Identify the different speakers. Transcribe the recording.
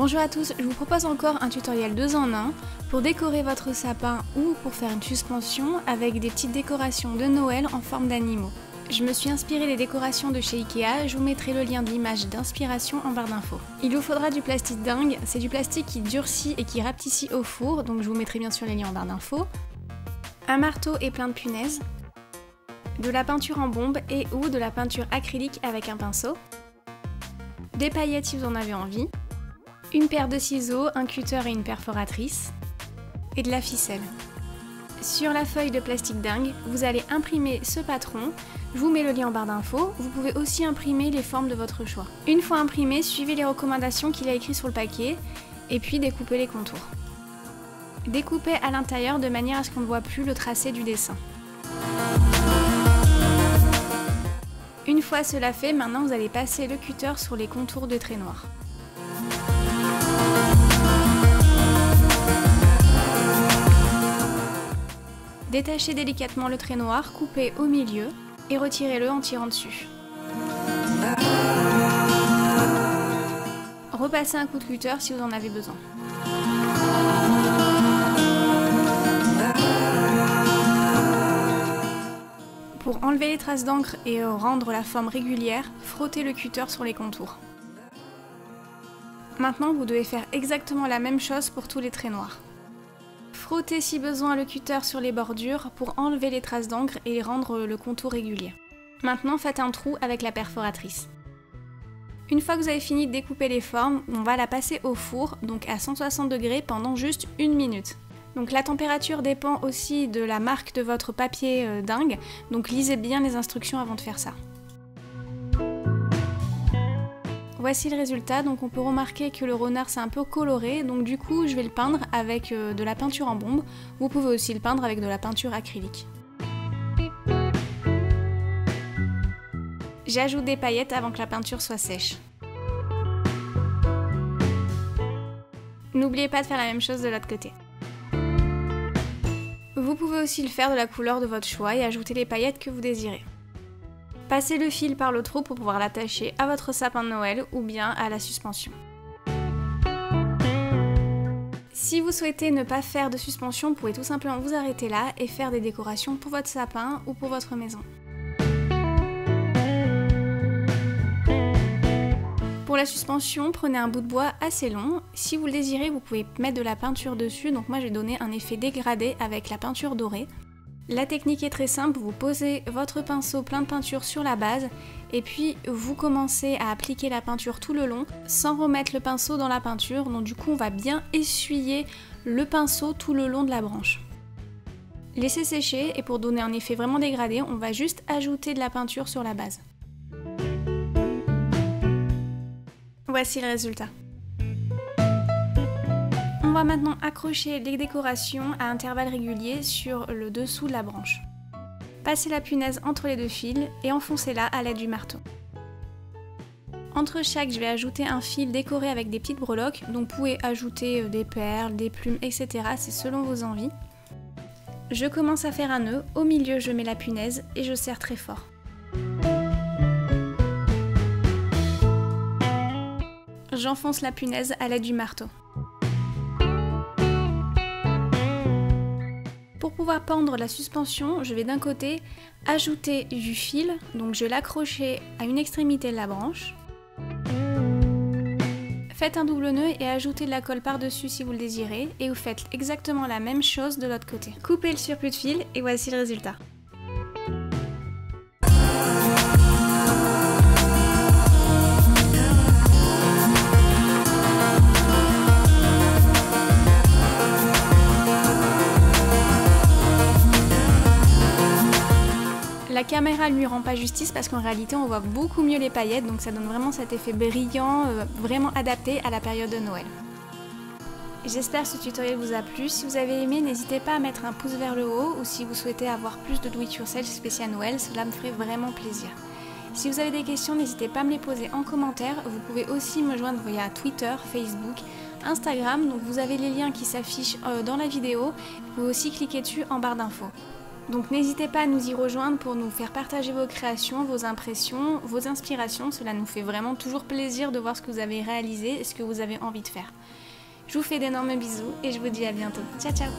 Speaker 1: Bonjour à tous, je vous propose encore un tutoriel 2 en 1 pour décorer votre sapin ou pour faire une suspension avec des petites décorations de Noël en forme d'animaux. Je me suis inspirée des décorations de chez Ikea, je vous mettrai le lien de l'image d'inspiration en barre d'infos. Il vous faudra du plastique dingue, c'est du plastique qui durcit et qui rapetissit au four, donc je vous mettrai bien sûr les liens en barre d'infos. Un marteau et plein de punaises, de la peinture en bombe et ou de la peinture acrylique avec un pinceau, des paillettes si vous en avez envie, une paire de ciseaux, un cutter et une perforatrice, et de la ficelle. Sur la feuille de plastique dingue, vous allez imprimer ce patron, je vous mets le lien en barre d'infos, vous pouvez aussi imprimer les formes de votre choix. Une fois imprimé, suivez les recommandations qu'il a écrites sur le paquet, et puis découpez les contours. Découpez à l'intérieur de manière à ce qu'on ne voit plus le tracé du dessin. Une fois cela fait, maintenant vous allez passer le cutter sur les contours de traits noirs. Détachez délicatement le trait noir, coupez au milieu et retirez-le en tirant dessus. Repassez un coup de cutter si vous en avez besoin. Pour enlever les traces d'encre et rendre la forme régulière, frottez le cutter sur les contours. Maintenant, vous devez faire exactement la même chose pour tous les traits noirs. Frottez si besoin le cutter sur les bordures pour enlever les traces d'encre et rendre le contour régulier. Maintenant, faites un trou avec la perforatrice. Une fois que vous avez fini de découper les formes, on va la passer au four, donc à 160 degrés pendant juste 1 minute. Donc la température dépend aussi de la marque de votre papier dingue, donc lisez bien les instructions avant de faire ça. Voici le résultat, donc on peut remarquer que le renard c'est un peu coloré, donc du coup je vais le peindre avec de la peinture en bombe. Vous pouvez aussi le peindre avec de la peinture acrylique. J'ajoute des paillettes avant que la peinture soit sèche. N'oubliez pas de faire la même chose de l'autre côté. Vous pouvez aussi le faire de la couleur de votre choix et ajouter les paillettes que vous désirez. Passez le fil par le trou pour pouvoir l'attacher à votre sapin de Noël ou bien à la suspension. Si vous souhaitez ne pas faire de suspension, vous pouvez tout simplement vous arrêter là et faire des décorations pour votre sapin ou pour votre maison. Pour la suspension, prenez un bout de bois assez long. Si vous le désirez, vous pouvez mettre de la peinture dessus. Donc moi, je vais donner un effet dégradé avec la peinture dorée. La technique est très simple, vous posez votre pinceau plein de peinture sur la base et puis vous commencez à appliquer la peinture tout le long sans remettre le pinceau dans la peinture. Donc du coup, on va bien essuyer le pinceau tout le long de la branche. Laissez sécher et pour donner un effet vraiment dégradé, on va juste ajouter de la peinture sur la base. Voici le résultat. On va maintenant accrocher les décorations à intervalles réguliers sur le dessous de la branche. Passez la punaise entre les deux fils et enfoncez-la à l'aide du marteau. Entre chaque, je vais ajouter un fil décoré avec des petites breloques, donc vous pouvez ajouter des perles, des plumes, etc. C'est selon vos envies. Je commence à faire un nœud, au milieu je mets la punaise et je serre très fort. J'enfonce la punaise à l'aide du marteau. Pour pouvoir pendre la suspension, je vais d'un côté ajouter du fil, donc je vais l'accrocher à une extrémité de la branche. Faites un double nœud et ajoutez de la colle par-dessus si vous le désirez, et vous faites exactement la même chose de l'autre côté. Coupez le surplus de fil et voici le résultat. La caméra ne lui rend pas justice parce qu'en réalité on voit beaucoup mieux les paillettes, donc ça donne vraiment cet effet brillant, vraiment adapté à la période de Noël. J'espère que ce tutoriel vous a plu. Si vous avez aimé, n'hésitez pas à mettre un pouce vers le haut ou si vous souhaitez avoir plus de do it yourself spécial Noël, cela me ferait vraiment plaisir. Si vous avez des questions, n'hésitez pas à me les poser en commentaire. Vous pouvez aussi me joindre via Twitter, Facebook, Instagram, donc vous avez les liens qui s'affichent dans la vidéo. Vous pouvez aussi cliquer dessus en barre d'infos. Donc n'hésitez pas à nous y rejoindre pour nous faire partager vos créations, vos impressions, vos inspirations. Cela nous fait vraiment toujours plaisir de voir ce que vous avez réalisé et ce que vous avez envie de faire. Je vous fais d'énormes bisous et je vous dis à bientôt. Ciao ciao!